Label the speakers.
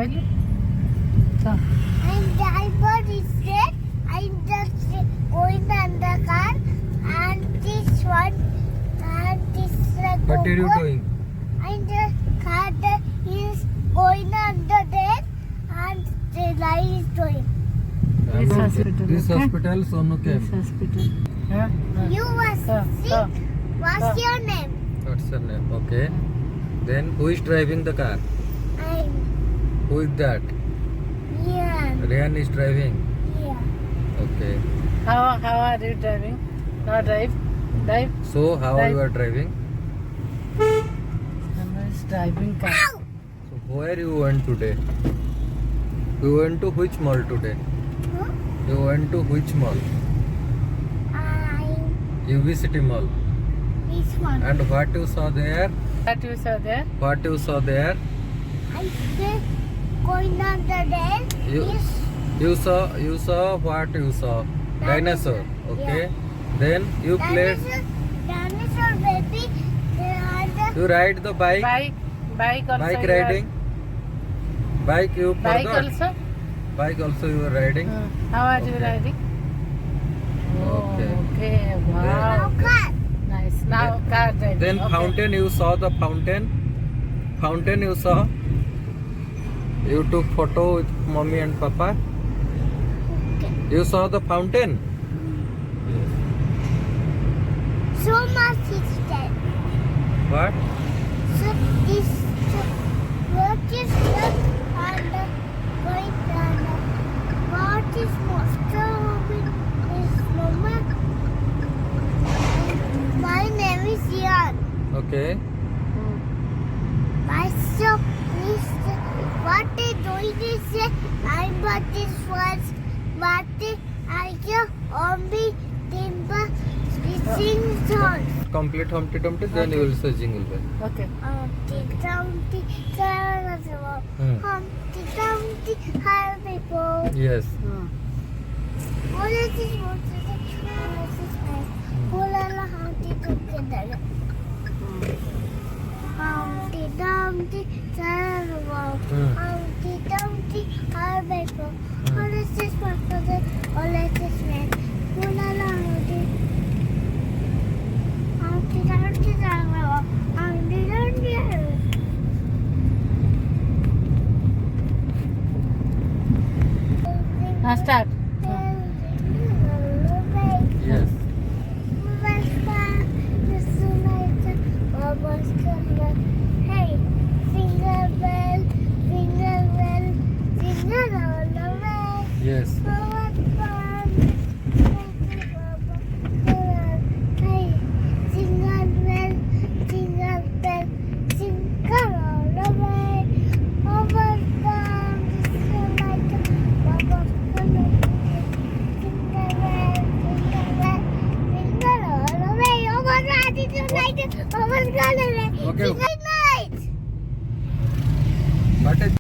Speaker 1: କହିଲୁ ତ
Speaker 2: And driver is there. I'm just going on the car, and this one, and this
Speaker 3: What are you doing?
Speaker 2: And the car that is going under there, and the light is going.
Speaker 1: This hospital,
Speaker 3: This
Speaker 1: okay?
Speaker 3: hospital, Sonu came.
Speaker 1: this hospital
Speaker 2: You were sick. What's your name?
Speaker 3: What's your name? Okay. Then who is driving the car?
Speaker 2: I'm
Speaker 3: Who is that?
Speaker 2: Ian.
Speaker 3: Rian is driving.
Speaker 2: Yeah.
Speaker 3: Okay.
Speaker 1: how are you driving? Now drive
Speaker 3: So how
Speaker 1: Drive.
Speaker 3: you are driving?
Speaker 1: Sonu is driving car.
Speaker 3: So where you went today? You went to which mall today?
Speaker 2: Huh?
Speaker 3: You went to which mall?
Speaker 2: I'm
Speaker 3: UV City Mall.
Speaker 2: this one.
Speaker 3: And what you saw there?
Speaker 1: What you saw there?
Speaker 3: What you saw there?
Speaker 2: I'm still going under there.
Speaker 3: You
Speaker 2: Yes.
Speaker 3: you saw what you saw? Dinosaur. Okay. Then you played.
Speaker 2: Dinosaur baby. And
Speaker 3: You ride the bike.
Speaker 1: Bike also
Speaker 3: Bike
Speaker 1: you are-
Speaker 3: riding. Bike you
Speaker 1: bike
Speaker 3: forgot.
Speaker 1: also
Speaker 3: Bike also you were riding.
Speaker 1: how are you
Speaker 3: Okay.
Speaker 1: riding?
Speaker 3: Okay.
Speaker 1: Okay, wow,
Speaker 2: now car.
Speaker 1: nice. Now car driving.
Speaker 3: Then
Speaker 1: Okay.
Speaker 3: fountain you saw the fountain. Fountain you saw. You took photo with mommy and papa.
Speaker 2: Okay.
Speaker 3: You saw the fountain.
Speaker 2: So much is dead.
Speaker 3: What?
Speaker 2: So this what is that and going and what is monster is mama. My name is Ian.
Speaker 3: Okay.
Speaker 2: My shop is what they doing is I bought this was what I get on me timber sing song.
Speaker 3: Complete Humpty Dumpty. Then you will say Jingle Bell.
Speaker 1: Okay.
Speaker 2: Humpty Dumpty, Humpty Dumpty, Happy Boy.
Speaker 3: Yes.
Speaker 2: What is this? What is this? What is this? Hulala Humpty Dumpty, Humpty Dumpty, Humpty Dumpty, Happy Boy. What is this? What is this? What is this? Hulala Humpty. Humpty Dumpty, Humpty Dumpty.
Speaker 1: Now start.
Speaker 3: Yes.
Speaker 2: Hey, finger bell, finger bell, finger all the way.
Speaker 3: Yes.
Speaker 2: Hey, jingle bell, jingle bell, jingle all the way. Over down, just like a bubble color. Jingle bell, jingle all the way. Over down, just like a bubble color.
Speaker 3: Okay.
Speaker 2: Good night.
Speaker 3: What is